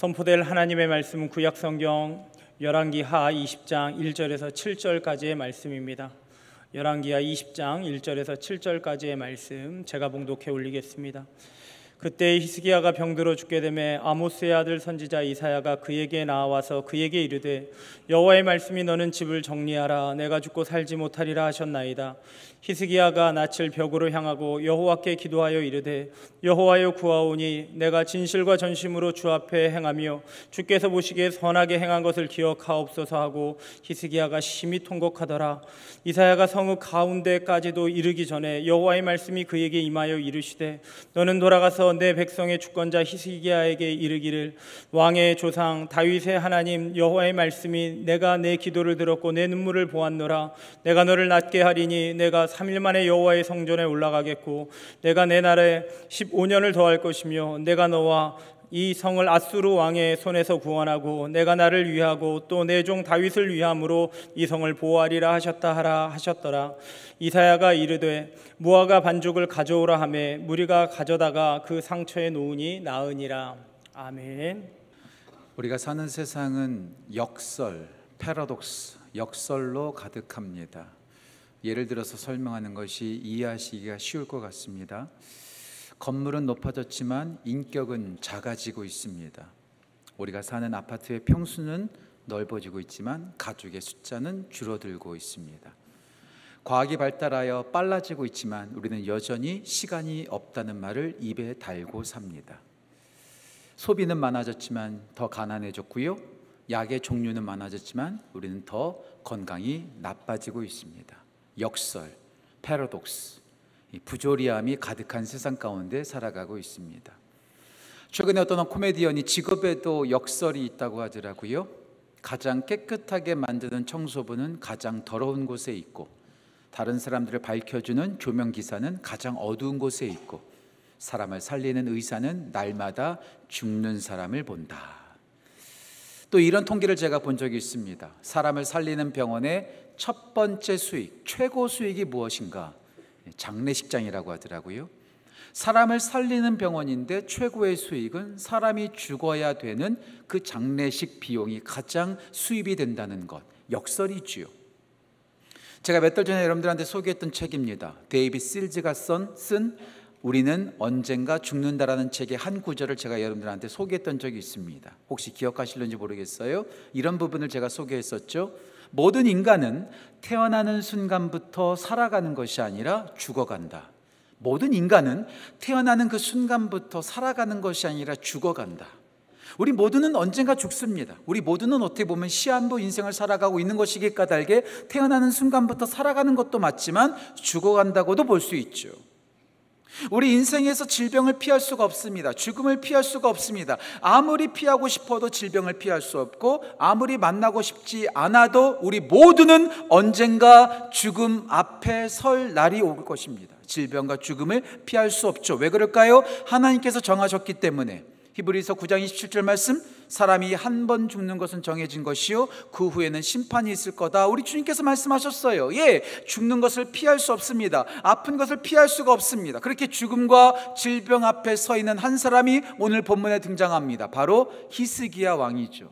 선포될 하나님의 말씀은 구약성경 열왕기하 20장 1절에서 7절까지의 말씀입니다. 열왕기하 20장 1절에서 7절까지의 말씀 제가 봉독해 올리겠습니다. 그때 히스기야가 병들어 죽게 되매 아모스의 아들 선지자 이사야가 그에게 나와서 그에게 이르되 여호와의 말씀이 너는 집을 정리하라 내가 죽고 살지 못하리라 하셨나이다. 히스기야가 낯을 벽으로 향하고 여호와께 기도하여 이르되 여호와여 구하오니 내가 진실과 전심으로 주 앞에 행하며 주께서 보시기에 선하게 행한 것을 기억하옵소서 하고 히스기야가 심히 통곡하더라. 이사야가 성읍 가운데까지도 이르기 전에 여호와의 말씀이 그에게 임하여 이르시되 너는 돌아가서 내 백성의 주권자 히스기야에게 이르기를 왕의 조상 다윗의 하나님 여호와의 말씀이 내가 내 기도를 들었고 내 눈물을 보았노라. 내가 너를 낫게 하리니 내가 3일 만에 여호와의 성전에 올라가겠고 내가 내 날에 15년을 더할 것이며 내가 너와 이 성을 앗수르 왕의 손에서 구원하고 내가 나를 위하고 또 내 종 다윗을 위함으로 이 성을 보호하리라 하셨더라. 이사야가 이르되 무화과 반죽을 가져오라 하매 무리가 가져다가 그 상처에 놓으니 나으니라. 아멘. 우리가 사는 세상은 역설, 패러독스, 역설로 가득합니다. 예를 들어서 설명하는 것이 이해하시기가 쉬울 것 같습니다. 건물은 높아졌지만 인격은 작아지고 있습니다. 우리가 사는 아파트의 평수는 넓어지고 있지만 가족의 숫자는 줄어들고 있습니다. 과학이 발달하여 빨라지고 있지만 우리는 여전히 시간이 없다는 말을 입에 달고 삽니다. 소비는 많아졌지만 더 가난해졌고요. 약의 종류는 많아졌지만 우리는 더 건강이 나빠지고 있습니다. 역설, 패러독스, 부조리함이 가득한 세상 가운데 살아가고 있습니다. 최근에 어떤 코미디언이 직업에도 역설이 있다고 하더라고요. 가장 깨끗하게 만드는 청소부는 가장 더러운 곳에 있고 다른 사람들을 밝혀주는 조명기사는 가장 어두운 곳에 있고 사람을 살리는 의사는 날마다 죽는 사람을 본다. 또 이런 통계를 제가 본 적이 있습니다. 사람을 살리는 병원의 첫 번째 수익, 최고 수익이 무엇인가? 장례식장이라고 하더라고요. 사람을 살리는 병원인데 최고의 수익은 사람이 죽어야 되는 그 장례식 비용이 가장 수입이 된다는 것, 역설이지요. 제가 몇 달 전에 여러분들한테 소개했던 책입니다. 데이빗 실즈가 쓴 우리는 언젠가 죽는다라는 책의 한 구절을 제가 여러분들한테 소개했던 적이 있습니다. 혹시 기억하실는지 모르겠어요. 이런 부분을 제가 소개했었죠. 모든 인간은 태어나는 순간부터 살아가는 것이 아니라 죽어간다. 모든 인간은 태어나는 그 순간부터 살아가는 것이 아니라 죽어간다. 우리 모두는 언젠가 죽습니다. 우리 모두는 어떻게 보면 시한부 인생을 살아가고 있는 것이기 까닭에 태어나는 순간부터 살아가는 것도 맞지만 죽어간다고도 볼 수 있죠. 우리 인생에서 질병을 피할 수가 없습니다. 죽음을 피할 수가 없습니다. 아무리 피하고 싶어도 질병을 피할 수 없고 아무리 만나고 싶지 않아도 우리 모두는 언젠가 죽음 앞에 설 날이 올 것입니다. 질병과 죽음을 피할 수 없죠. 왜 그럴까요? 하나님께서 정하셨기 때문에. 히브리서 9장 27절 말씀, 사람이 한 번 죽는 것은 정해진 것이요 그 후에는 심판이 있을 거다. 우리 주님께서 말씀하셨어요. 예, 죽는 것을 피할 수 없습니다. 아픈 것을 피할 수가 없습니다. 그렇게 죽음과 질병 앞에 서 있는 한 사람이 오늘 본문에 등장합니다. 바로 히스기야 왕이죠.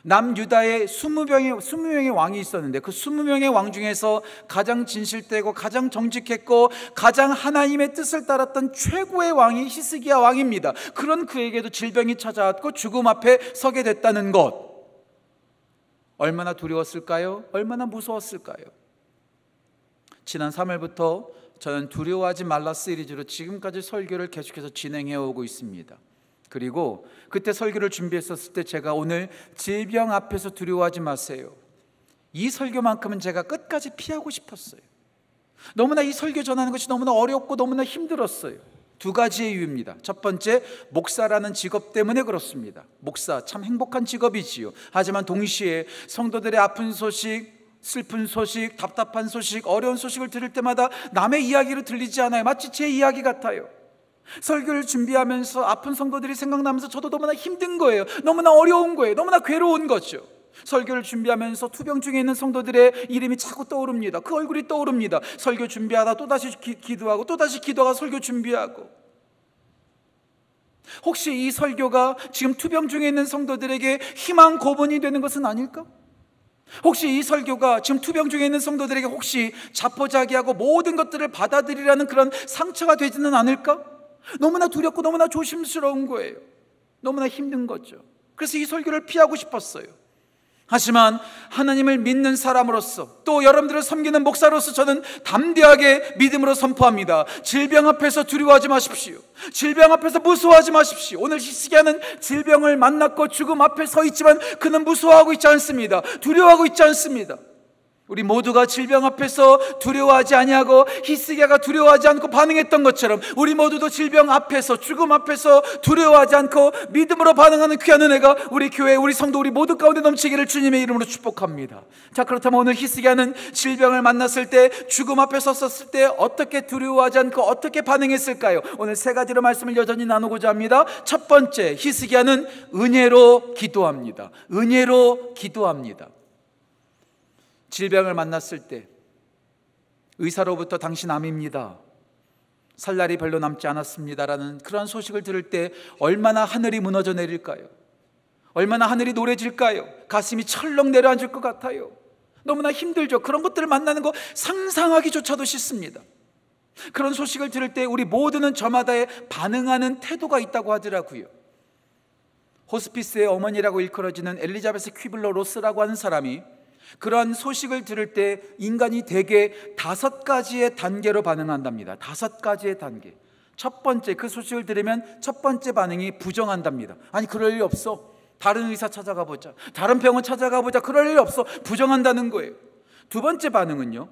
남유다에 20명의 왕이 있었는데 그 20명의 왕 중에서 가장 진실되고 가장 정직했고 가장 하나님의 뜻을 따랐던 최고의 왕이 히스기야 왕입니다. 그런 그에게도 질병이 찾아왔고 죽음 앞에 서게 됐다는 것, 얼마나 두려웠을까요? 얼마나 무서웠을까요? 지난 3월부터 저는 두려워하지 말라 시리즈로 지금까지 설교를 계속해서 진행해 오고 있습니다. 그리고 그때 설교를 준비했었을 때 제가 오늘 질병 앞에서 두려워하지 마세요, 이 설교만큼은 제가 끝까지 피하고 싶었어요. 너무나 이 설교 전하는 것이 너무나 어렵고 너무나 힘들었어요. 두 가지의 이유입니다. 첫 번째, 목사라는 직업 때문에 그렇습니다. 목사 참 행복한 직업이지요. 하지만 동시에 성도들의 아픈 소식, 슬픈 소식, 답답한 소식, 어려운 소식을 들을 때마다 남의 이야기로 들리지 않아요. 마치 제 이야기 같아요. 설교를 준비하면서 아픈 성도들이 생각나면서 저도 너무나 힘든 거예요. 너무나 어려운 거예요. 너무나 괴로운 거죠. 설교를 준비하면서 투병 중에 있는 성도들의 이름이 자꾸 떠오릅니다. 그 얼굴이 떠오릅니다. 설교 준비하다 또다시 기도하고 또다시 기도하고 설교 준비하고. 혹시 이 설교가 지금 투병 중에 있는 성도들에게 희망 고문이 되는 것은 아닐까? 혹시 이 설교가 지금 투병 중에 있는 성도들에게 혹시 자포자기하고 모든 것들을 받아들이라는 그런 상처가 되지는 않을까? 너무나 두렵고 너무나 조심스러운 거예요. 너무나 힘든 거죠. 그래서 이 설교를 피하고 싶었어요. 하지만 하나님을 믿는 사람으로서, 또 여러분들을 섬기는 목사로서 저는 담대하게 믿음으로 선포합니다. 질병 앞에서 두려워하지 마십시오. 질병 앞에서 무서워하지 마십시오. 오늘 히스기야는 질병을 만났고 죽음 앞에 서 있지만 그는 무서워하고 있지 않습니다. 두려워하고 있지 않습니다. 우리 모두가 질병 앞에서 두려워하지 아니하고 히스기야가 두려워하지 않고 반응했던 것처럼 우리 모두도 질병 앞에서, 죽음 앞에서 두려워하지 않고 믿음으로 반응하는 귀한 은혜가 우리 교회, 우리 성도, 우리 모두 가운데 넘치기를 주님의 이름으로 축복합니다. 자, 그렇다면 오늘 히스기야는 질병을 만났을 때, 죽음 앞에 섰을 때 어떻게 두려워하지 않고 어떻게 반응했을까요? 오늘 세 가지로 말씀을 여전히 나누고자 합니다. 첫 번째, 히스기야는 은혜로 기도합니다. 은혜로 기도합니다. 질병을 만났을 때 의사로부터 당신 암입니다, 살 날이 별로 남지 않았습니다라는 그런 소식을 들을 때 얼마나 하늘이 무너져 내릴까요? 얼마나 하늘이 노래질까요? 가슴이 철렁 내려앉을 것 같아요. 너무나 힘들죠. 그런 것들을 만나는 거 상상하기조차도 싫습니다. 그런 소식을 들을 때 우리 모두는 저마다의 반응하는 태도가 있다고 하더라고요. 호스피스의 어머니라고 일컬어지는 엘리자베스 퀴블러 로스라고 하는 사람이 그러한 소식을 들을 때 인간이 대개 5가지의 단계로 반응한답니다. 5가지의 단계. 첫 번째, 그 소식을 들으면 첫 번째 반응이 부정한답니다. 아니, 그럴 일 없어. 다른 의사 찾아가 보자. 다른 병원 찾아가 보자. 그럴 일 없어. 부정한다는 거예요. 두 번째 반응은요,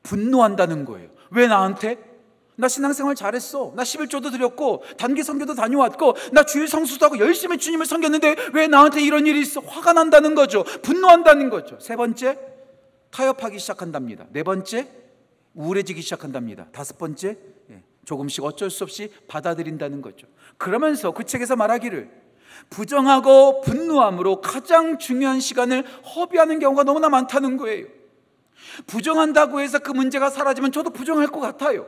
분노한다는 거예요. 왜 나한테? 나 신앙생활 잘했어. 나 11조도 드렸고 단기 선교도 다녀왔고 나 주일 성수도 하고 열심히 주님을 섬겼는데 왜 나한테 이런 일이 있어? 화가 난다는 거죠. 분노한다는 거죠. 세 번째, 타협하기 시작한답니다. 네 번째, 우울해지기 시작한답니다. 다섯 번째, 조금씩 어쩔 수 없이 받아들인다는 거죠. 그러면서 그 책에서 말하기를 부정하고 분노함으로 가장 중요한 시간을 허비하는 경우가 너무나 많다는 거예요. 부정한다고 해서 그 문제가 사라지면 저도 부정할 것 같아요.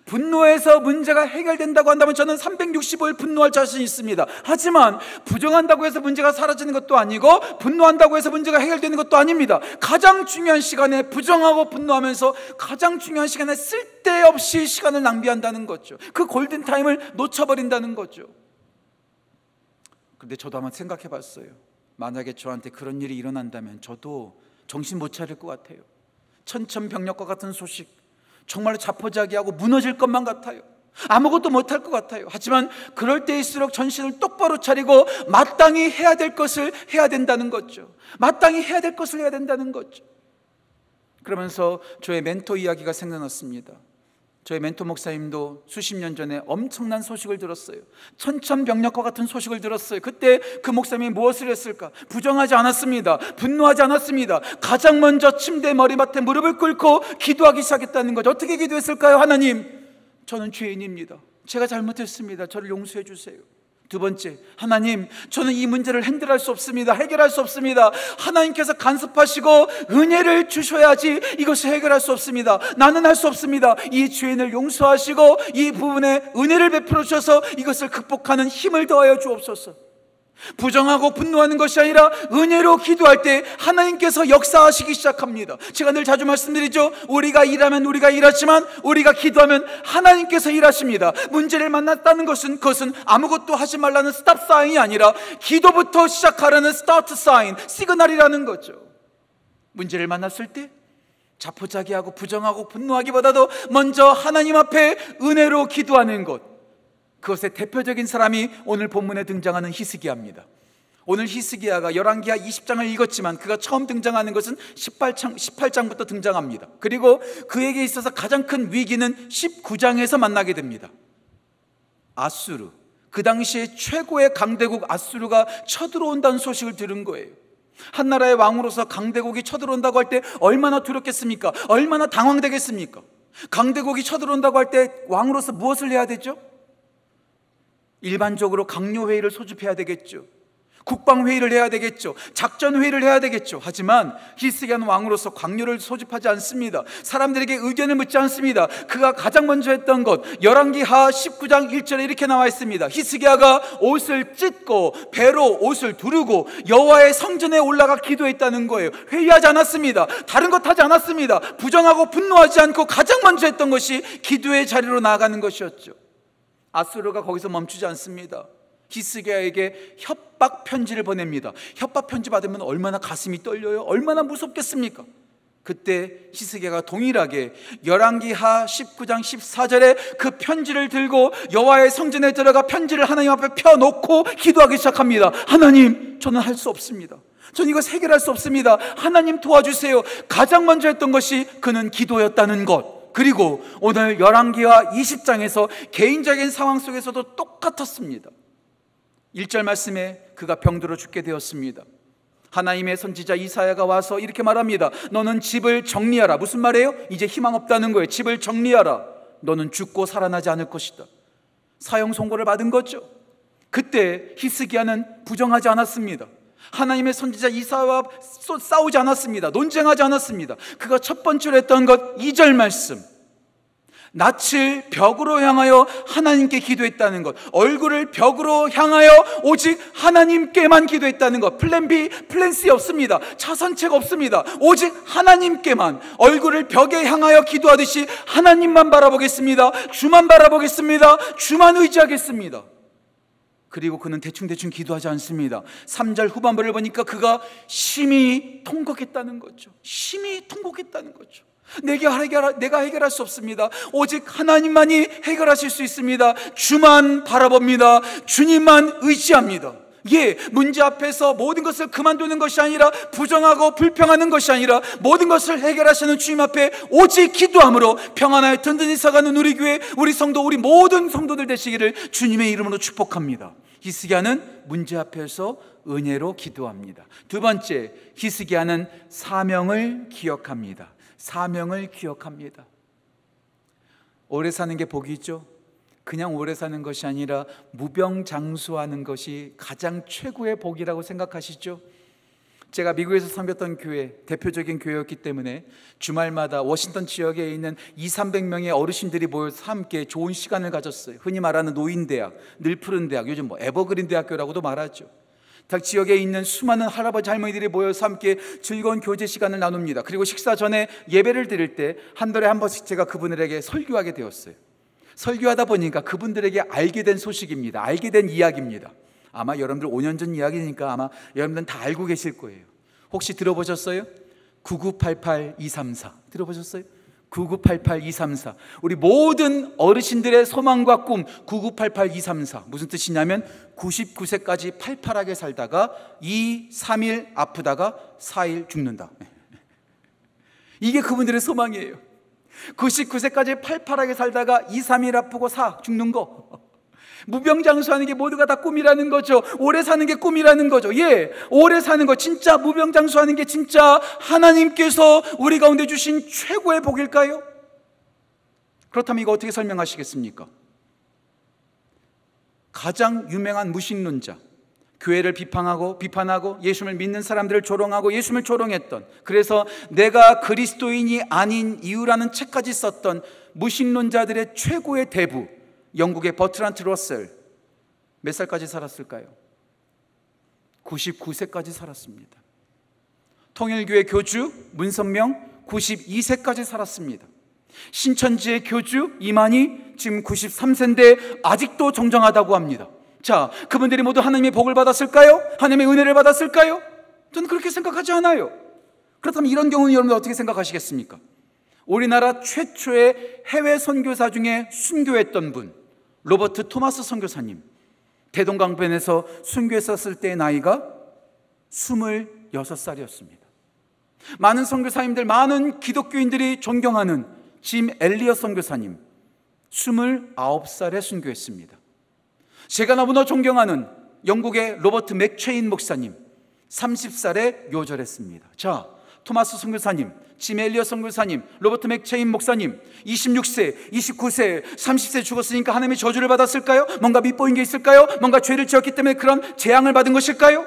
분노해서 문제가 해결된다고 한다면 저는 365일 분노할 자신이 있습니다. 하지만 부정한다고 해서 문제가 사라지는 것도 아니고 분노한다고 해서 문제가 해결되는 것도 아닙니다. 가장 중요한 시간에 부정하고 분노하면서 가장 중요한 시간에 쓸데없이 시간을 낭비한다는 거죠. 그 골든타임을 놓쳐버린다는 거죠. 그런데 저도 한번 생각해 봤어요. 만약에 저한테 그런 일이 일어난다면 저도 정신 못 차릴 것 같아요. 천천병력과 같은 소식, 정말로 자포자기하고 무너질 것만 같아요. 아무것도 못할 것 같아요. 하지만 그럴 때일수록 정신을 똑바로 차리고 마땅히 해야 될 것을 해야 된다는 거죠. 마땅히 해야 될 것을 해야 된다는 거죠. 그러면서 저의 멘토 이야기가 생각났습니다. 저희 멘토 목사님도 수십 년 전에 엄청난 소식을 들었어요. 천천병력과 같은 소식을 들었어요. 그때 그 목사님이 무엇을 했을까? 부정하지 않았습니다. 분노하지 않았습니다. 가장 먼저 침대 머리맡에 무릎을 꿇고 기도하기 시작했다는 거죠. 어떻게 기도했을까요? 하나님, 저는 죄인입니다. 제가 잘못했습니다. 저를 용서해 주세요. 두 번째, 하나님, 저는 이 문제를 핸들할 수 없습니다. 해결할 수 없습니다. 하나님께서 간섭하시고 은혜를 주셔야지 이것을 해결할 수 없습니다. 나는 할 수 없습니다. 이 죄인을 용서하시고 이 부분에 은혜를 베풀어 주셔서 이것을 극복하는 힘을 더하여 주옵소서. 부정하고 분노하는 것이 아니라 은혜로 기도할 때 하나님께서 역사하시기 시작합니다. 제가 늘 자주 말씀드리죠. 우리가 일하면 우리가 일하지만 우리가 기도하면 하나님께서 일하십니다. 문제를 만났다는 것은 그것은 아무것도 하지 말라는 스탑 사인이 아니라 기도부터 시작하라는 스타트 사인, 시그널이라는 거죠. 문제를 만났을 때 자포자기하고 부정하고 분노하기보다도 먼저 하나님 앞에 은혜로 기도하는 것, 그것의 대표적인 사람이 오늘 본문에 등장하는 히스기야입니다. 오늘 히스기야가 열왕기하 20장을 읽었지만 그가 처음 등장하는 것은 18장부터 등장합니다. 그리고 그에게 있어서 가장 큰 위기는 19장에서 만나게 됩니다. 아수르, 그 당시에 최고의 강대국 아수르가 쳐들어온다는 소식을 들은 거예요. 한 나라의 왕으로서 강대국이 쳐들어온다고 할 때 얼마나 두렵겠습니까? 얼마나 당황되겠습니까? 강대국이 쳐들어온다고 할 때 왕으로서 무엇을 해야 되죠? 일반적으로 강요회의를 소집해야 되겠죠. 국방회의를 해야 되겠죠. 작전회의를 해야 되겠죠. 하지만 히스기야는 왕으로서 광료를 소집하지 않습니다. 사람들에게 의견을 묻지 않습니다. 그가 가장 먼저 했던 것, 열왕기하 19장 1절에 이렇게 나와 있습니다. 히스기야가 옷을 찢고 배로 옷을 두르고 여호와의 성전에 올라가 기도했다는 거예요. 회의하지 않았습니다. 다른 것 하지 않았습니다. 부정하고 분노하지 않고 가장 먼저 했던 것이 기도의 자리로 나아가는 것이었죠. 아수르가 거기서 멈추지 않습니다. 히스기야에게 협박 편지를 보냅니다. 협박 편지 받으면 얼마나 가슴이 떨려요? 얼마나 무섭겠습니까? 그때 히스기야가 동일하게 열왕기하 19장 14절에 그 편지를 들고 여호와의 성전에 들어가 편지를 하나님 앞에 펴놓고 기도하기 시작합니다. 하나님, 저는 할 수 없습니다. 저는 이거 해결할 수 없습니다. 하나님 도와주세요. 가장 먼저 했던 것이 그는 기도였다는 것. 그리고 오늘 열왕기하 20장에서 개인적인 상황 속에서도 똑같았습니다. 1절 말씀에 그가 병들어 죽게 되었습니다. 하나님의 선지자 이사야가 와서 이렇게 말합니다. 너는 집을 정리하라. 무슨 말이에요? 이제 희망 없다는 거예요. 집을 정리하라. 너는 죽고 살아나지 않을 것이다. 사형 선고를 받은 거죠. 그때 히스기야는 부정하지 않았습니다. 하나님의 선지자 이사야와 싸우지 않았습니다. 논쟁하지 않았습니다. 그가 첫 번째로 했던 것 2절 말씀, 낯을 벽으로 향하여 하나님께 기도했다는 것, 얼굴을 벽으로 향하여 오직 하나님께만 기도했다는 것. 플랜 B, 플랜 C 없습니다. 차선책 없습니다. 오직 하나님께만, 얼굴을 벽에 향하여 기도하듯이 하나님만 바라보겠습니다. 주만 바라보겠습니다. 주만 의지하겠습니다. 그리고 그는 대충대충 기도하지 않습니다. 3절 후반부를 보니까 그가 심히 통곡했다는 거죠. 심히 통곡했다는 거죠. 내가 해결할 수 없습니다. 오직 하나님만이 해결하실 수 있습니다. 주만 바라봅니다. 주님만 의지합니다. 예, 문제 앞에서 모든 것을 그만두는 것이 아니라, 부정하고 불평하는 것이 아니라, 모든 것을 해결하시는 주님 앞에 오직 기도함으로 평안하여 든든히 서가는 우리 교회, 우리 성도, 우리 모든 성도들 되시기를 주님의 이름으로 축복합니다. 히스기야는 문제 앞에서 은혜로 기도합니다. 두 번째, 히스기야는 사명을 기억합니다. 사명을 기억합니다. 오래 사는 게 복이죠. 그냥 오래 사는 것이 아니라 무병장수하는 것이 가장 최고의 복이라고 생각하시죠? 제가 미국에서 섬겼던 교회, 대표적인 교회였기 때문에 주말마다 워싱턴 지역에 있는 200~300명의 어르신들이 모여서 함께 좋은 시간을 가졌어요. 흔히 말하는 노인대학, 늘 푸른 대학, 요즘 에버그린 대학교라고도 말하죠. 각 지역에 있는 수많은 할아버지 할머니들이 모여서 함께 즐거운 교제 시간을 나눕니다. 그리고 식사 전에 예배를 드릴 때 한 달에 한 번씩 제가 그분들에게 설교하게 되었어요. 설교하다 보니까 그분들에게 알게 된 소식입니다. 알게 된 이야기입니다. 아마 여러분들 5년 전 이야기니까 아마 여러분들은 다 알고 계실 거예요. 혹시 들어보셨어요? 9988-234 들어보셨어요? 9988-234 우리 모든 어르신들의 소망과 꿈 9988-234 무슨 뜻이냐면 99세까지 팔팔하게 살다가 2, 3일 아프다가 4일 죽는다. 이게 그분들의 소망이에요. 99세까지 팔팔하게 살다가 2, 3일 아프고 4 죽는 거. 무병장수하는 게 모두가 다 꿈이라는 거죠. 오래 사는 게 꿈이라는 거죠. 예, 오래 사는 거, 진짜 무병장수하는 게 진짜 하나님께서 우리 가운데 주신 최고의 복일까요? 그렇다면 이거 어떻게 설명하시겠습니까? 가장 유명한 무신론자, 교회를 비판하고 예수를 믿는 사람들을 조롱하고 예수를 조롱했던, 그래서 내가 그리스도인이 아닌 이유라는 책까지 썼던 무신론자들의 최고의 대부, 영국의 버트란트 러셀, 몇 살까지 살았을까요? 99세까지 살았습니다. 통일교회 교주 문선명 92세까지 살았습니다. 신천지의 교주 이만희 지금 93세인데 아직도 정정하다고 합니다. 자, 그분들이 모두 하나님의 복을 받았을까요? 하나님의 은혜를 받았을까요? 저는 그렇게 생각하지 않아요. 그렇다면 이런 경우는 여러분들 어떻게 생각하시겠습니까? 우리나라 최초의 해외 선교사 중에 순교했던 분, 로버트 토마스 선교사님, 대동강변에서 순교했었을 때의 나이가 26살이었습니다. 많은 선교사님들, 많은 기독교인들이 존경하는 짐 엘리엇 선교사님 29살에 순교했습니다. 제가 너무나 존경하는 영국의 로버트 맥체인 목사님 30살에 요절했습니다. 자, 토마스 선교사님, 짐 엘리엇 선교사님, 로버트 맥체인 목사님 26세, 29세, 30세 죽었으니까 하나님의 저주를 받았을까요? 뭔가 밑보인 게 있을까요? 뭔가 죄를 지었기 때문에 그런 재앙을 받은 것일까요?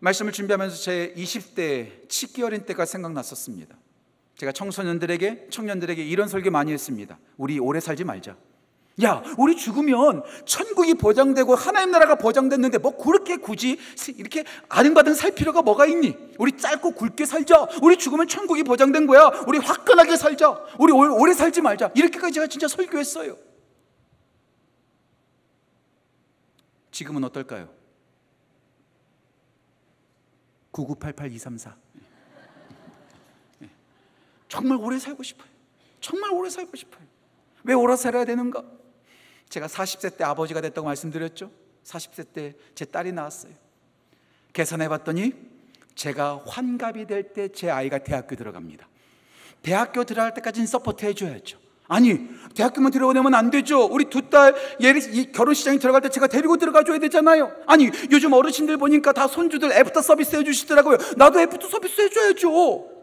말씀을 준비하면서 제 20대 치기 어린 때가 생각났었습니다. 제가 청년들에게 이런 설교 많이 했습니다. 우리 오래 살지 말자. 야, 우리 죽으면 천국이 보장되고 하나님 나라가 보장됐는데 뭐 그렇게 굳이 이렇게 아등바등 살 필요가 뭐가 있니? 우리 짧고 굵게 살자. 우리 죽으면 천국이 보장된 거야. 우리 화끈하게 살자. 우리 오래 살지 말자. 이렇게까지 제가 진짜 설교했어요. 지금은 어떨까요? 9988234. 정말 오래 살고 싶어요. 정말 오래 살고 싶어요. 왜 오래 살아야 되는가? 제가 40세 때 아버지가 됐다고 말씀드렸죠. 40세 때 제 딸이 나왔어요. 계산해 봤더니 제가 환갑이 될 때 제 아이가 대학교 들어갑니다. 대학교 들어갈 때까지는 서포트 해줘야죠. 아니, 대학교만 들어오면 안 되죠. 우리 두 딸 결혼시장에 들어갈 때 제가 데리고 들어가 줘야 되잖아요. 아니, 요즘 어르신들 보니까 다 손주들 애프터 서비스 해주시더라고요. 나도 애프터 서비스 해줘야죠.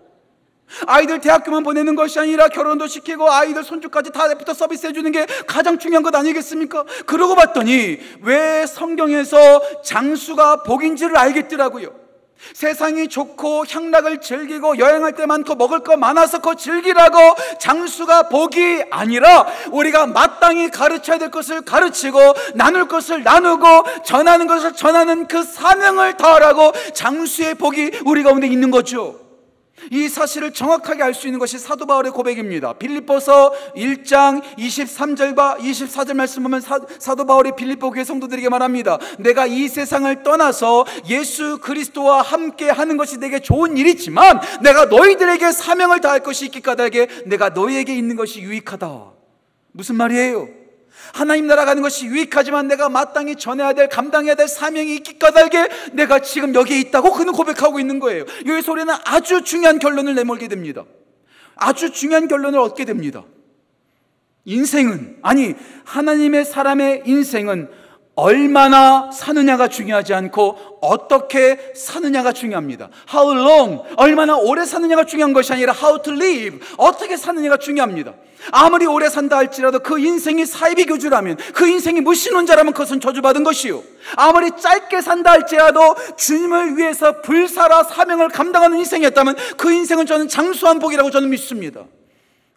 아이들 대학교만 보내는 것이 아니라 결혼도 시키고 아이들 손주까지 다 애프터 서비스 해주는 게 가장 중요한 것 아니겠습니까? 그러고 봤더니 왜 성경에서 장수가 복인지를 알겠더라고요. 세상이 좋고 향락을 즐기고 여행할 때 많고 먹을 거 많아서 그거 즐기라고 장수가 복이 아니라 우리가 마땅히 가르쳐야 될 것을 가르치고 나눌 것을 나누고 전하는 것을 전하는 그 사명을 다하라고 장수의 복이 우리 가운데 있는 거죠. 이 사실을 정확하게 알 수 있는 것이 사도 바울의 고백입니다. 빌립보서 1장 23절과 24절 말씀 보면 사도 바울이 빌립보 교회 성도들에게 말합니다. 내가 이 세상을 떠나서 예수 그리스도와 함께 하는 것이 내게 좋은 일이지만 내가 너희들에게 사명을 다할 것이 있기 까닭에 내가 너희에게 있는 것이 유익하다. 무슨 말이에요? 하나님 나라 가는 것이 유익하지만 내가 마땅히 전해야 될 감당해야 될 사명이 있기 까닭에 내가 지금 여기에 있다고 그는 고백하고 있는 거예요. 여기서 우리는 아주 중요한 결론을 내몰게 됩니다. 아주 중요한 결론을 얻게 됩니다. 인생은, 아니 하나님의 사람의 인생은 얼마나 사느냐가 중요하지 않고 어떻게 사느냐가 중요합니다. How long, 얼마나 오래 사느냐가 중요한 것이 아니라 How to live, 어떻게 사느냐가 중요합니다. 아무리 오래 산다 할지라도 그 인생이 사이비 교주라면, 그 인생이 무신론자라면 그것은 저주받은 것이요, 아무리 짧게 산다 할지라도 주님을 위해서 불사라 사명을 감당하는 인생이었다면 그 인생은 저는 장수한 복이라고 저는 믿습니다.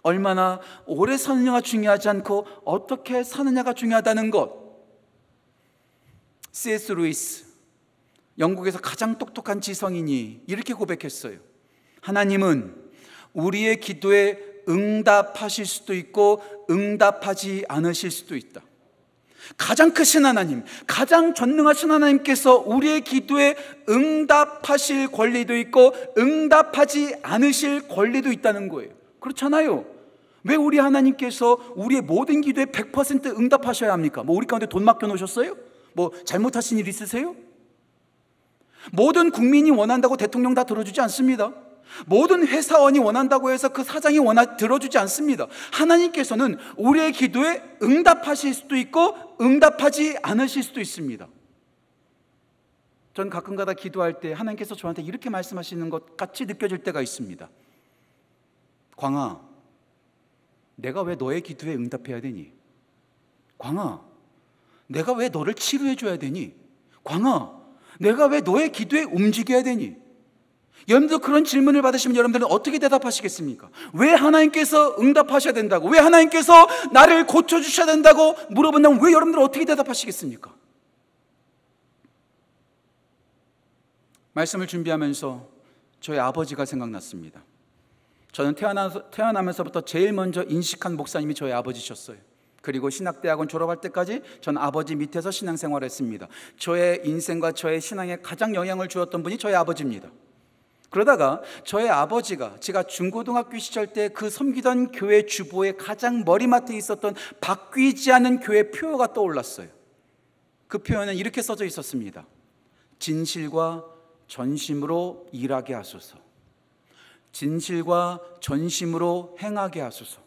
얼마나 오래 사느냐가 중요하지 않고 어떻게 사느냐가 중요하다는 것. C.S. 루이스, 영국에서 가장 똑똑한 지성인이 이렇게 고백했어요. 하나님은 우리의 기도에 응답하실 수도 있고 응답하지 않으실 수도 있다. 가장 크신 하나님, 가장 전능하신 하나님께서 우리의 기도에 응답하실 권리도 있고 응답하지 않으실 권리도 있다는 거예요. 그렇잖아요. 왜 우리 하나님께서 우리의 모든 기도에 100% 응답하셔야 합니까? 뭐 우리 가운데 돈 맡겨놓으셨어요? 뭐 잘못하신 일 있으세요? 모든 국민이 원한다고 대통령 다 들어주지 않습니다. 모든 회사원이 원한다고 해서 그 사장이 들어주지 않습니다. 하나님께서는 우리의 기도에 응답하실 수도 있고 응답하지 않으실 수도 있습니다. 전 가끔가다 기도할 때 하나님께서 저한테 이렇게 말씀하시는 것 같이 느껴질 때가 있습니다. 광아, 내가 왜 너의 기도에 응답해야 되니? 광아, 내가 왜 너를 치료해 줘야 되니? 광아, 내가 왜 너의 기도에 움직여야 되니? 여러분들 그런 질문을 받으시면 여러분들은 어떻게 대답하시겠습니까? 왜 하나님께서 응답하셔야 된다고, 왜 하나님께서 나를 고쳐주셔야 된다고 물어본다면 왜 여러분들은 어떻게 대답하시겠습니까? 말씀을 준비하면서 저희 아버지가 생각났습니다. 저는 태어나면서부터 제일 먼저 인식한 목사님이 저희 아버지셨어요. 그리고 신학대학원 졸업할 때까지 전 아버지 밑에서 신앙생활을 했습니다. 저의 인생과 저의 신앙에 가장 영향을 주었던 분이 저희 아버지입니다. 그러다가 저의 아버지가 제가 중고등학교 시절 때 그 섬기던 교회 주보에 가장 머리맡에 있었던 바뀌지 않은 교회 표어가 떠올랐어요. 그 표현은 이렇게 써져 있었습니다. 진실과 전심으로 일하게 하소서. 진실과 전심으로 행하게 하소서.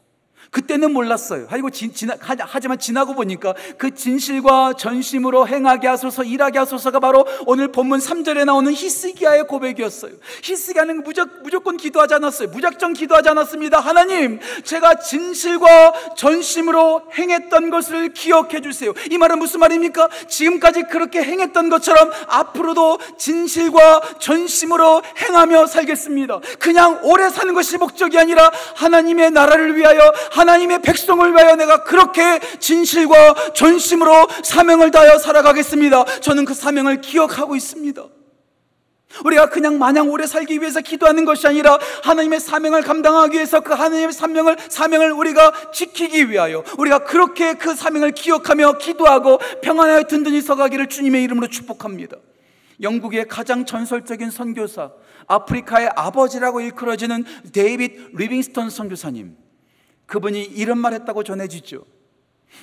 그때는 몰랐어요. 하지만 지나고 보니까 그 진실과 전심으로 행하게 하소서, 일하게 하소서가 바로 오늘 본문 3절에 나오는 히스기야의 고백이었어요. 히스기야는 무조건 기도하지 않았어요. 무작정 기도하지 않았습니다. 하나님, 제가 진실과 전심으로 행했던 것을 기억해 주세요. 이 말은 무슨 말입니까? 지금까지 그렇게 행했던 것처럼 앞으로도 진실과 전심으로 행하며 살겠습니다. 그냥 오래 사는 것이 목적이 아니라 하나님의 나라를 위하여, 하나님의 백성을 위하여 내가 그렇게 진실과 전심으로 사명을 다하여 살아가겠습니다. 저는 그 사명을 기억하고 있습니다. 우리가 그냥 마냥 오래 살기 위해서 기도하는 것이 아니라 하나님의 사명을 감당하기 위해서 그 하나님의 사명을 우리가 지키기 위하여 우리가 그렇게 그 사명을 기억하며 기도하고 평안하여 든든히 서가기를 주님의 이름으로 축복합니다. 영국의 가장 전설적인 선교사, 아프리카의 아버지라고 일컬어지는 데이빗 리빙스턴 선교사님, 그분이 이런 말 했다고 전해지죠.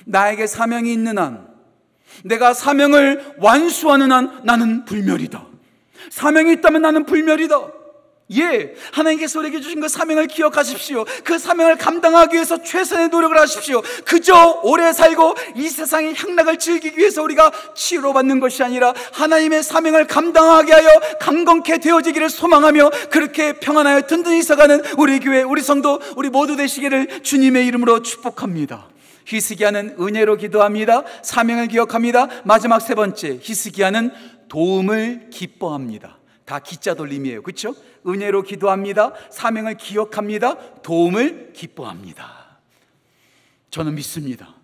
나에게 사명이 있는 한, 내가 사명을 완수하는 한 나는 불멸이다. 사명이 있다면 나는 불멸이다. 예, 하나님께서 우리에게 주신 그 사명을 기억하십시오. 그 사명을 감당하기 위해서 최선의 노력을 하십시오. 그저 오래 살고 이 세상의 향락을 즐기기 위해서 우리가 치료받는 것이 아니라 하나님의 사명을 감당하게 하여 강건케 되어지기를 소망하며 그렇게 평안하여 든든히 서가는 우리 교회, 우리 성도, 우리 모두 되시기를 주님의 이름으로 축복합니다. 히스기야는 은혜로 기도합니다. 사명을 기억합니다. 마지막 세 번째, 히스기야는 도움을 기뻐합니다. 다 기자 돌림이에요. 그렇죠? 은혜로 기도합니다. 사명을 기억합니다. 도움을 기뻐합니다. 저는 믿습니다.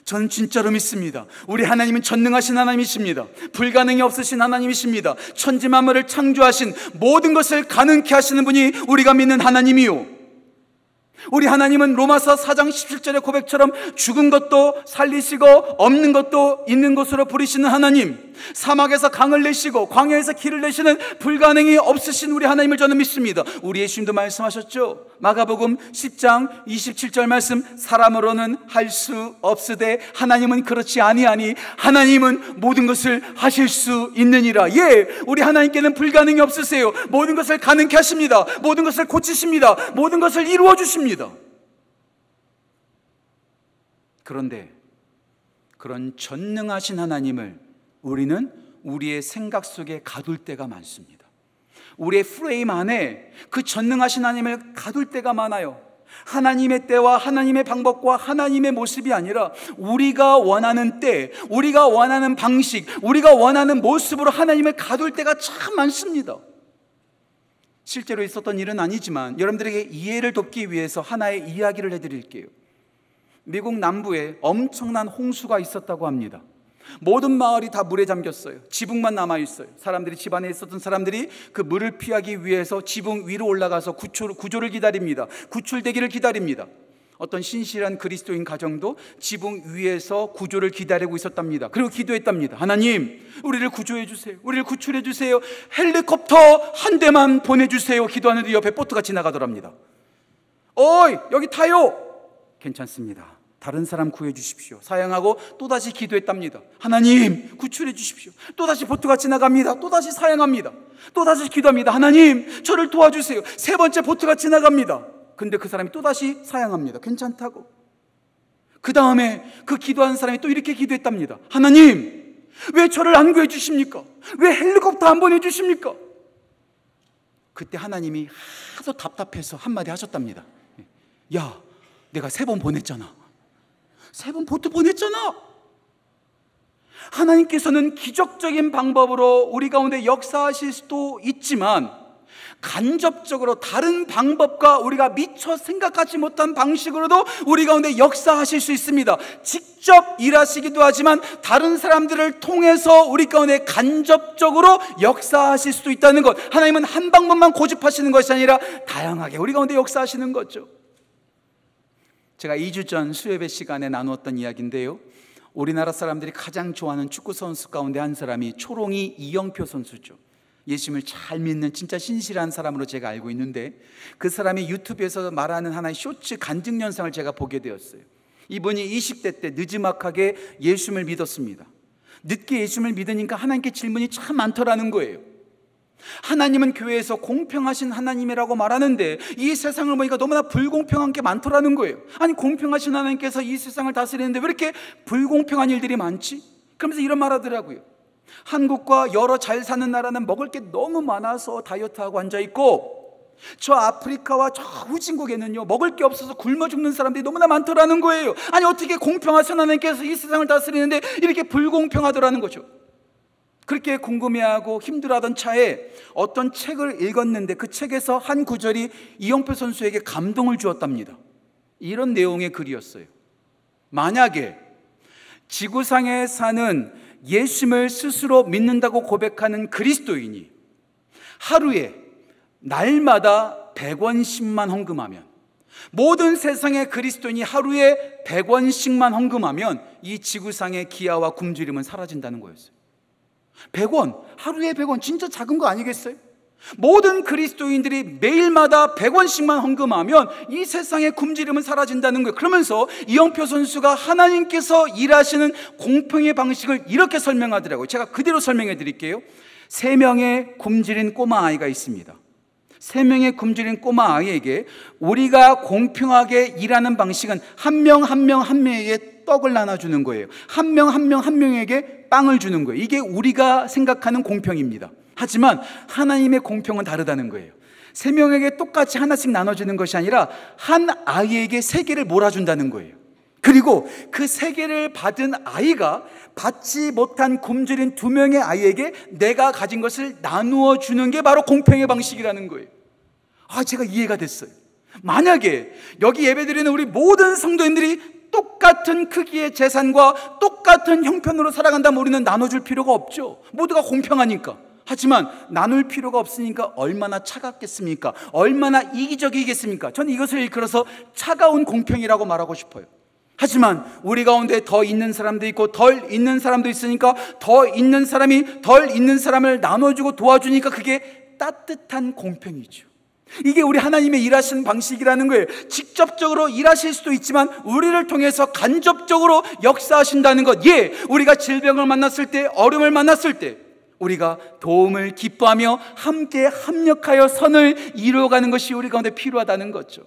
저는 진짜로 믿습니다. 우리 하나님은 전능하신 하나님이십니다. 불가능이 없으신 하나님이십니다. 천지 만물을 창조하신, 모든 것을 가능케 하시는 분이 우리가 믿는 하나님이요, 우리 하나님은 로마서 4장 17절의 고백처럼 죽은 것도 살리시고 없는 것도 있는 것으로 부리시는 하나님, 사막에서 강을 내시고 광야에서 길을 내시는 불가능이 없으신 우리 하나님을 저는 믿습니다. 우리 예수님도 말씀하셨죠. 마가복음 10장 27절 말씀, 사람으로는 할 수 없으되 하나님은 그렇지 아니하니 하나님은 모든 것을 하실 수 있느니라. 예, 우리 하나님께는 불가능이 없으세요. 모든 것을 가능케 하십니다. 모든 것을 고치십니다. 모든 것을 이루어 주십니다. 그런데 그런 전능하신 하나님을 우리는 우리의 생각 속에 가둘 때가 많습니다. 우리의 프레임 안에 그 전능하신 하나님을 가둘 때가 많아요. 하나님의 때와 하나님의 방법과 하나님의 모습이 아니라 우리가 원하는 때, 우리가 원하는 방식, 우리가 원하는 모습으로 하나님을 가둘 때가 참 많습니다. 실제로 있었던 일은 아니지만 여러분들에게 이해를 돕기 위해서 하나의 이야기를 해드릴게요. 미국 남부에 엄청난 홍수가 있었다고 합니다. 모든 마을이 다 물에 잠겼어요. 지붕만 남아있어요. 집 안에 있었던 사람들이 그 물을 피하기 위해서 지붕 위로 올라가서 구조를 기다립니다. 구출되기를 기다립니다. 어떤 신실한 그리스도인 가정도 지붕 위에서 구조를 기다리고 있었답니다. 그리고 기도했답니다. 하나님, 우리를 구조해 주세요. 우리를 구출해 주세요. 헬리콥터 한 대만 보내주세요. 기도하는데 옆에 보트가 지나가더랍니다. 어이, 여기 타요. 괜찮습니다. 다른 사람 구해 주십시오. 사양하고 또다시 기도했답니다. 하나님, 구출해 주십시오. 또다시 보트가 지나갑니다. 또다시 사양합니다. 또다시 기도합니다. 하나님, 저를 도와주세요. 세 번째 보트가 지나갑니다. 근데 그 사람이 또다시 사양합니다. 괜찮다고. 그 다음에 그 기도하는 사람이 또 이렇게 기도했답니다. 하나님, 왜 저를 안 구해 주십니까? 왜 헬리콥터 안 보내주십니까? 그때 하나님이 하도 답답해서 한마디 하셨답니다. 야, 내가 3번 보냈잖아. 3번 보트 보냈잖아. 하나님께서는 기적적인 방법으로 우리 가운데 역사하실 수도 있지만 간접적으로 다른 방법과 우리가 미처 생각하지 못한 방식으로도 우리 가운데 역사하실 수 있습니다. 직접 일하시기도 하지만 다른 사람들을 통해서 우리 가운데 간접적으로 역사하실 수도 있다는 것. 하나님은 한 방법만 고집하시는 것이 아니라 다양하게 우리 가운데 역사하시는 거죠. 제가 2주 전 수요예배 시간에 나누었던 이야기인데요, 우리나라 사람들이 가장 좋아하는 축구 선수 가운데 한 사람이 초롱이 이영표 선수죠. 예수님을 잘 믿는 진짜 신실한 사람으로 제가 알고 있는데, 그 사람이 유튜브에서 말하는 하나의 쇼츠 간증 영상을 제가 보게 되었어요. 이분이 20대 때 느지막하게 예수님을 믿었습니다. 늦게 예수님을 믿으니까 하나님께 질문이 참 많더라는 거예요. 하나님은 교회에서 공평하신 하나님이라고 말하는데 이 세상을 보니까 너무나 불공평한 게 많더라는 거예요. 아니, 공평하신 하나님께서 이 세상을 다스리는데 왜 이렇게 불공평한 일들이 많지? 그러면서 이런 말 하더라고요. 한국과 여러 잘 사는 나라는 먹을 게 너무 많아서 다이어트하고 앉아있고, 저 아프리카와 저 후진국에는요, 먹을 게 없어서 굶어 죽는 사람들이 너무나 많더라는 거예요. 아니, 어떻게 공평하신 하나님께서 이 세상을 다스리는데 이렇게 불공평하더라는 거죠. 그렇게 궁금해하고 힘들어하던 차에 어떤 책을 읽었는데 그 책에서 한 구절이 이영표 선수에게 감동을 주었답니다. 이런 내용의 글이었어요. 만약에 지구상에 사는 예수님을 스스로 믿는다고 고백하는 그리스도인이 하루에 날마다 100원씩만 헌금하면, 모든 세상의 그리스도인이 하루에 100원씩만 헌금하면 이 지구상의 기아와 굶주림은 사라진다는 거였어요. 100원, 하루에 100원, 진짜 작은 거 아니겠어요? 모든 그리스도인들이 매일마다 100원씩만 헌금하면 이 세상의 굶주림은 사라진다는 거예요. 그러면서 이영표 선수가 하나님께서 일하시는 공평의 방식을 이렇게 설명하더라고요. 제가 그대로 설명해 드릴게요. 3명의 굶주린 꼬마 아이가 있습니다. 3명의 굶주린 꼬마 아이에게 우리가 공평하게 일하는 방식은 한 명 한 명에게 떡을 나눠주는 거예요. 한 명 한 명에게 빵을 주는 거예요. 이게 우리가 생각하는 공평입니다. 하지만 하나님의 공평은 다르다는 거예요. 3명에게 똑같이 하나씩 나눠주는 것이 아니라 한 아이에게 3개를 몰아준다는 거예요. 그리고 그 3개를 받은 아이가 받지 못한 굶주린 2명의 아이에게 내가 가진 것을 나누어 주는 게 바로 공평의 방식이라는 거예요. 제가 이해가 됐어요. 만약에 여기 예배드리는 우리 모든 성도님들이 똑같은 크기의 재산과 똑같은 형편으로 살아간다면 우리는 나눠줄 필요가 없죠. 모두가 공평하니까. 하지만 나눌 필요가 없으니까 얼마나 차갑겠습니까? 얼마나 이기적이겠습니까? 저는 이것을 일컬어서 차가운 공평이라고 말하고 싶어요. 하지만 우리 가운데 더 있는 사람도 있고 덜 있는 사람도 있으니까 더 있는 사람이 덜 있는 사람을 나눠주고 도와주니까 그게 따뜻한 공평이죠. 이게 우리 하나님의 일하시는 방식이라는 거예요. 직접적으로 일하실 수도 있지만 우리를 통해서 간접적으로 역사하신다는 것. 우리가 질병을 만났을 때, 어려움을 만났을 때 우리가 도움을 기뻐하며 함께 합력하여 선을 이루어가는 것이 우리 가운데 필요하다는 거죠.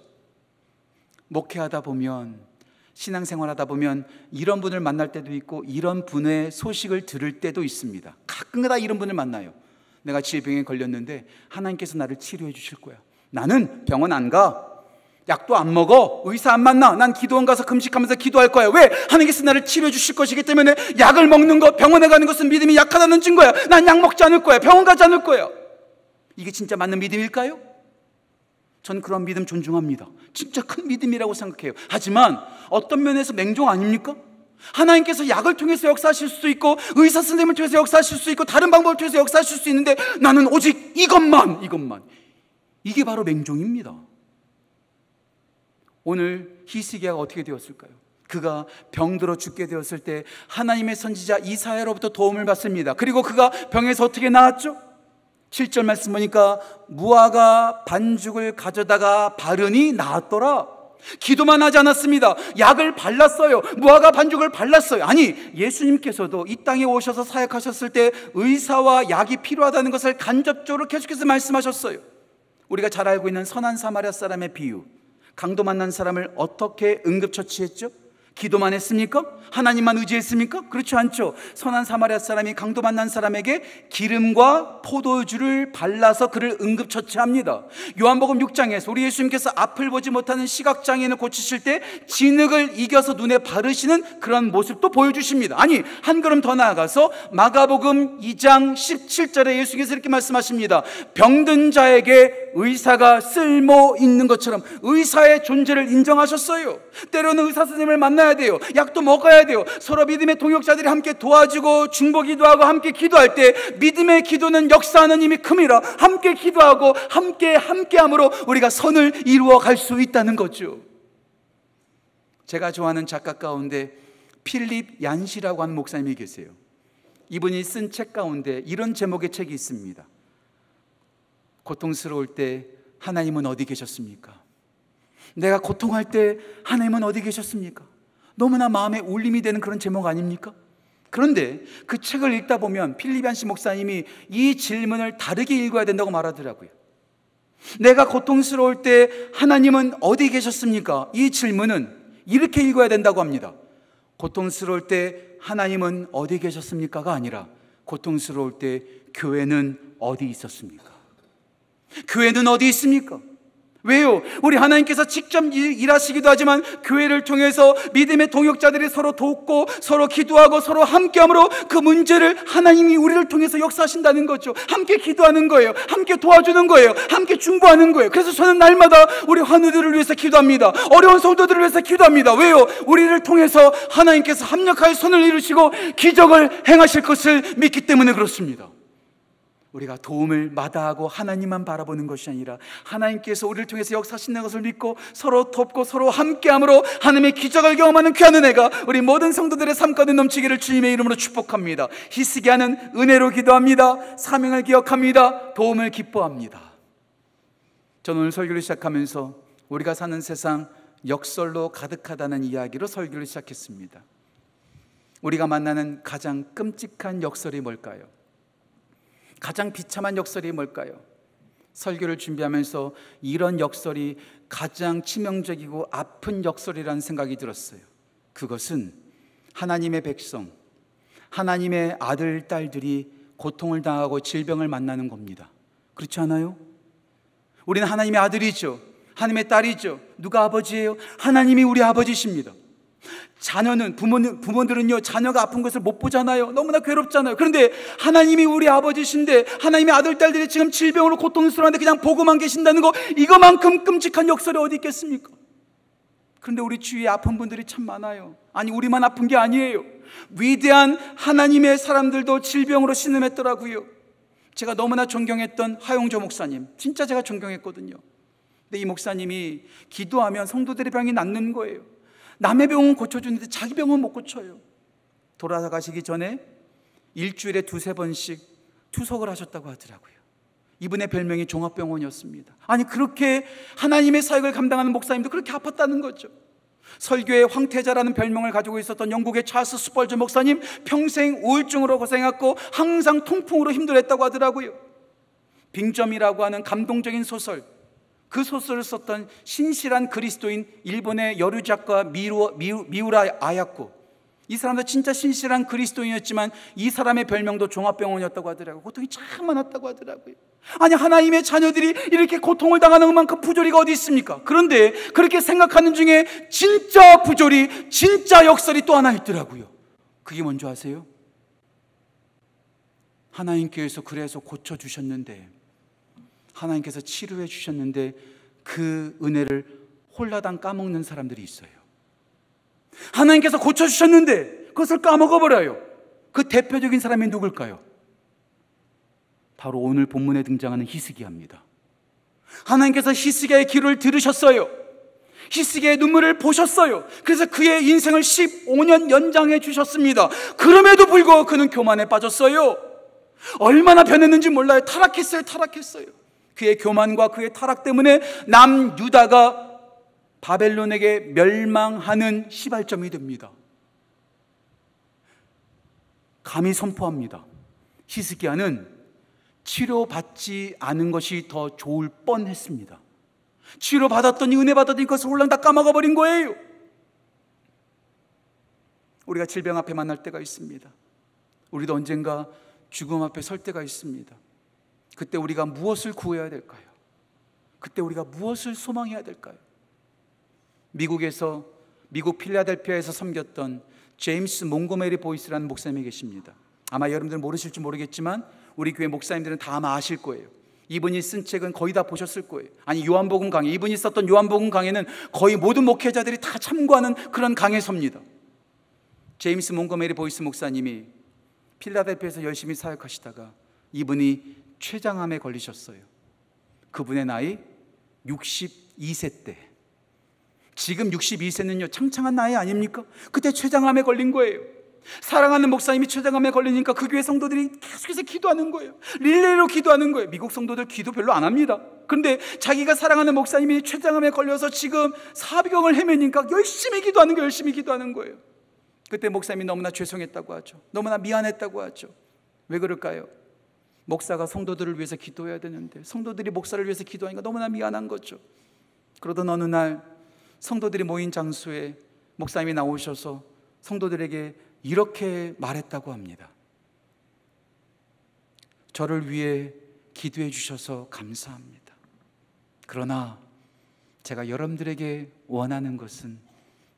목회하다 보면, 신앙생활하다 보면 이런 분을 만날 때도 있고 이런 분의 소식을 들을 때도 있습니다. 가끔가다 이런 분을 만나요. 내가 질병에 걸렸는데 하나님께서 나를 치료해 주실 거야. 나는 병원 안 가. 약도 안 먹어. 의사 안 만나. 난 기도원 가서 금식하면서 기도할 거야. 왜? 하나님께서 나를 치료해 주실 것이기 때문에. 약을 먹는 것, 병원에 가는 것은 믿음이 약하다는 증거야. 난 약 먹지 않을 거야. 병원 가지 않을 거야. 이게 진짜 맞는 믿음일까요? 전 그런 믿음 존중합니다. 진짜 큰 믿음이라고 생각해요. 하지만 어떤 면에서 맹종 아닙니까? 하나님께서 약을 통해서 역사하실 수도 있고 의사 선생님을 통해서 역사하실 수 있고 다른 방법을 통해서 역사하실 수 있는데 나는 오직 이것만. 이게 바로 맹종입니다. 오늘 히스기야가 어떻게 되었을까요? 그가 병들어 죽게 되었을 때 하나님의 선지자 이사야로부터 도움을 받습니다. 그리고 그가 병에서 어떻게 나았죠? 7절 말씀 보니까 무화과 반죽을 가져다가 바르니 나았더라. 기도만 하지 않았습니다. 약을 발랐어요. 무화과 반죽을 발랐어요. 아니, 예수님께서도 이 땅에 오셔서 사역하셨을 때 의사와 약이 필요하다는 것을 간접적으로 계속해서 말씀하셨어요. 우리가 잘 알고 있는 선한 사마리아 사람의 비유, 강도 만난 사람을 어떻게 응급처치했죠? 기도만 했습니까? 하나님만 의지했습니까? 그렇지 않죠. 선한 사마리아 사람이 강도 만난 사람에게 기름과 포도주를 발라서 그를 응급처치합니다. 요한복음 6장에서 우리 예수님께서 앞을 보지 못하는 시각장애인을 고치실 때 진흙을 이겨서 눈에 바르시는 그런 모습도 보여주십니다. 아니, 한 걸음 더 나아가서 마가복음 2장 17절에 예수께서 이렇게 말씀하십니다. 병든 자에게 의사가 쓸모 있는 것처럼 의사의 존재를 인정하셨어요. 때로는 의사 선생님을 만나야 돼요. 약도 먹어야 돼요. 서로 믿음의 동역자들이 함께 도와주고 중보기도 하고 함께 기도할 때 믿음의 기도는 역사하는 힘이 큼이라 함께 기도하고 함께함으로 우리가 선을 이루어 갈 수 있다는 거죠. 제가 좋아하는 작가 가운데 필립 얀시라고 하는 목사님이 계세요. 이분이 쓴 책 가운데 이런 제목의 책이 있습니다. 고통스러울 때 하나님은 어디 계셨습니까? 내가 고통할 때 하나님은 어디 계셨습니까? 너무나 마음에 울림이 되는 그런 제목 아닙니까? 그런데 그 책을 읽다 보면 필립 얀시 목사님이 이 질문을 다르게 읽어야 된다고 말하더라고요. 내가 고통스러울 때 하나님은 어디 계셨습니까? 이 질문은 이렇게 읽어야 된다고 합니다. 고통스러울 때 하나님은 어디 계셨습니까가 아니라 고통스러울 때 교회는 어디 있었습니까? 교회는 어디 있습니까? 왜요? 우리 하나님께서 직접 일하시기도 하지만 교회를 통해서 믿음의 동역자들이 서로 돕고 서로 기도하고 서로 함께함으로 그 문제를 하나님이 우리를 통해서 역사하신다는 거죠. 함께 기도하는 거예요. 함께 도와주는 거예요. 함께 중보하는 거예요. 그래서 저는 날마다 우리 환우들을 위해서 기도합니다. 어려운 성도들을 위해서 기도합니다. 왜요? 우리를 통해서 하나님께서 합력하여 손을 이루시고 기적을 행하실 것을 믿기 때문에 그렇습니다. 우리가 도움을 마다하고 하나님만 바라보는 것이 아니라 하나님께서 우리를 통해서 역사하시는 것을 믿고 서로 돕고 서로 함께함으로 하나님의 기적을 경험하는 귀한 은혜가 우리 모든 성도들의 삶 가운데 넘치기를 주님의 이름으로 축복합니다. 히스기야는 은혜로 기도합니다. 사명을 기억합니다. 도움을 기뻐합니다. 저는 오늘 설교를 시작하면서 우리가 사는 세상 역설로 가득하다는 이야기로 설교를 시작했습니다. 우리가 만나는 가장 끔찍한 역설이 뭘까요? 가장 비참한 역설이 뭘까요? 설교를 준비하면서 이런 역설이 가장 치명적이고 아픈 역설이라는 생각이 들었어요. 그것은 하나님의 백성, 하나님의 아들, 딸들이 고통을 당하고 질병을 만나는 겁니다. 그렇지 않아요? 우리는 하나님의 아들이죠. 하나님의 딸이죠. 누가 아버지예요? 하나님이 우리 아버지십니다. 자녀는 부모들은요 자녀가 아픈 것을 못 보잖아요. 너무나 괴롭잖아요. 그런데 하나님이 우리 아버지신데 하나님의 아들 딸들이 지금 질병으로 고통스러운데 그냥 보고만 계신다는 거, 이거만큼 끔찍한 역설이 어디 있겠습니까? 그런데 우리 주위에 아픈 분들이 참 많아요. 아니, 우리만 아픈 게 아니에요. 위대한 하나님의 사람들도 질병으로 신음했더라고요. 제가 너무나 존경했던 하용조 목사님, 진짜 제가 존경했거든요. 근데 이 목사님이 기도하면 성도들의 병이 낫는 거예요. 남의 병은 고쳐주는데 자기 병은 못 고쳐요. 돌아가시기 전에 일주일에 2-3번씩 투석을 하셨다고 하더라고요. 이분의 별명이 종합병원이었습니다. 아니, 그렇게 하나님의 사역을 감당하는 목사님도 그렇게 아팠다는 거죠. 설교의 황태자라는 별명을 가지고 있었던 영국의 찰스 스펄전 목사님, 평생 우울증으로 고생했고 항상 통풍으로 힘들었다고 하더라고요. 빙점이라고 하는 감동적인 소설, 그 소설을 썼던 신실한 그리스도인 일본의 여류 작가 미우라 아야코, 이 사람도 진짜 신실한 그리스도인이었지만 이 사람의 별명도 종합병원이었다고 하더라고요. 고통이 참 많았다고 하더라고요. 아니, 하나님의 자녀들이 이렇게 고통을 당하는 만큼 부조리가 어디 있습니까? 그런데 그렇게 생각하는 중에 진짜 부조리, 진짜 역설이 또 하나 있더라고요. 그게 뭔지 아세요? 하나님께서 그래서 고쳐주셨는데, 하나님께서 치료해 주셨는데 그 은혜를 홀라당 까먹는 사람들이 있어요. 하나님께서 고쳐주셨는데 그것을 까먹어버려요. 그 대표적인 사람이 누굴까요? 바로 오늘 본문에 등장하는 히스기야입니다. 하나님께서 히스기야의 기도를 들으셨어요. 히스기야의 눈물을 보셨어요. 그래서 그의 인생을 15년 연장해 주셨습니다. 그럼에도 불구하고 그는 교만에 빠졌어요. 얼마나 변했는지 몰라요. 타락했어요. 그의 교만과 그의 타락 때문에 남유다가 바벨론에게 멸망하는 시발점이 됩니다. 감히 선포합니다. 히스기야는 치료받지 않은 것이 더 좋을 뻔했습니다. 치료받았더니, 은혜 받았더니 그것을 홀랑 다 까먹어버린 거예요. 우리가 질병 앞에 만날 때가 있습니다. 우리도 언젠가 죽음 앞에 설 때가 있습니다. 그때 우리가 무엇을 구해야 될까요? 그때 우리가 무엇을 소망해야 될까요? 미국 필라델피아에서 섬겼던 제임스 몽고메리 보이스라는 목사님이 계십니다. 아마 여러분들은 모르실지 모르겠지만 우리 교회 목사님들은 다 아마 아실 거예요. 이분이 쓴 책은 거의 다 보셨을 거예요. 아니, 요한복음 강해, 이분이 썼던 요한복음 강해는 거의 모든 목회자들이 다 참고하는 그런 강해서입니다. 제임스 몽고메리 보이스 목사님이 필라델피아에서 열심히 사역하시다가 이분이 췌장암에 걸리셨어요. 그분의 나이 62세 때. 지금 62세는요 창창한 나이 아닙니까? 그때 췌장암에 걸린 거예요. 사랑하는 목사님이 췌장암에 걸리니까 그 교회 성도들이 계속해서 기도하는 거예요. 릴레이로 기도하는 거예요. 미국 성도들 기도 별로 안 합니다. 그런데 자기가 사랑하는 목사님이 췌장암에 걸려서 지금 사비경을 헤매니까 열심히 기도하는 거예요. 그때 목사님이 너무나 죄송했다고 하죠. 너무나 미안했다고 하죠. 왜 그럴까요? 목사가 성도들을 위해서 기도해야 되는데 성도들이 목사를 위해서 기도하니까 너무나 미안한 거죠. 그러던 어느 날 성도들이 모인 장소에 목사님이 나오셔서 성도들에게 이렇게 말했다고 합니다. 저를 위해 기도해 주셔서 감사합니다. 그러나 제가 여러분들에게 원하는 것은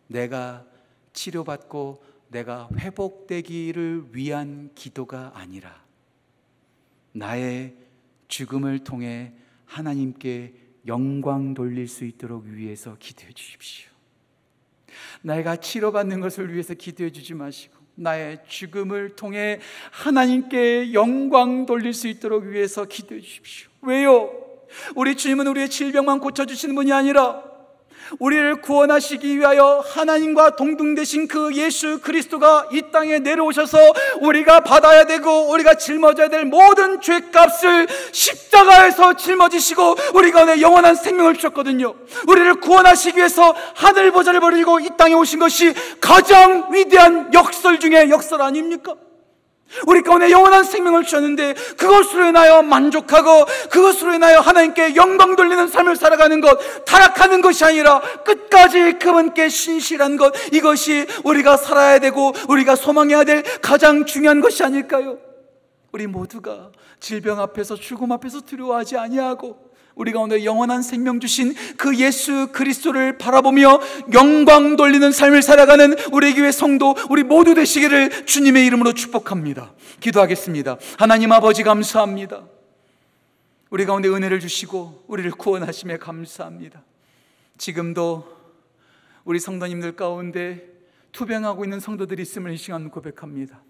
내가 치료받고 내가 회복되기를 위한 기도가 아니라 나의 죽음을 통해 하나님께 영광 돌릴 수 있도록 위해서 기도해 주십시오. 내가 치료받는 것을 위해서 기도해 주지 마시고 나의 죽음을 통해 하나님께 영광 돌릴 수 있도록 위해서 기도해 주십시오. 왜요? 우리 주님은 우리의 질병만 고쳐주시는 분이 아니라 우리를 구원하시기 위하여 하나님과 동등되신 그 예수 그리스도가 이 땅에 내려오셔서 우리가 받아야 되고 우리가 짊어져야 될 모든 죄값을 십자가에서 짊어지시고 우리 가운데 영원한 생명을 주셨거든요. 우리를 구원하시기 위해서 하늘 보좌를 버리고 이 땅에 오신 것이 가장 위대한 역설 중에 역설 아닙니까? 우리 가운데 영원한 생명을 주셨는데 그것으로 인하여 만족하고 그것으로 인하여 하나님께 영광 돌리는 삶을 살아가는 것, 타락하는 것이 아니라 끝까지 그분께 신실한 것, 이것이 우리가 살아야 되고 우리가 소망해야 될 가장 중요한 것이 아닐까요? 우리 모두가 질병 앞에서 죽음 앞에서 두려워하지 아니하고 우리 가운데 영원한 생명 주신 그 예수 그리스도를 바라보며 영광 돌리는 삶을 살아가는 우리 교회 성도 우리 모두 되시기를 주님의 이름으로 축복합니다. 기도하겠습니다. 하나님 아버지 감사합니다. 우리 가운데 은혜를 주시고 우리를 구원하심에 감사합니다. 지금도 우리 성도님들 가운데 투병하고 있는 성도들이 있음을 이 시간 고백합니다.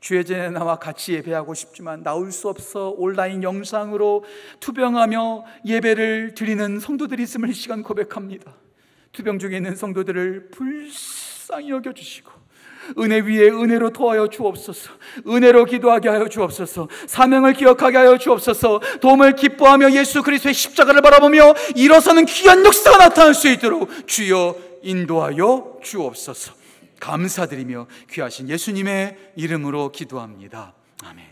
주의 전에 나와 같이 예배하고 싶지만 나올 수 없어 온라인 영상으로 투병하며 예배를 드리는 성도들이 있음을 이 시간 고백합니다. 투병 중에 있는 성도들을 불쌍히 여겨주시고 은혜 위에 은혜로 더하여 주옵소서. 은혜로 기도하게 하여 주옵소서. 사명을 기억하게 하여 주옵소서. 도움을 기뻐하며 예수 그리스도의 십자가를 바라보며 일어서는 귀한 역사가 나타날 수 있도록 주여 인도하여 주옵소서. 감사드리며 귀하신 예수님의 이름으로 기도합니다. 아멘.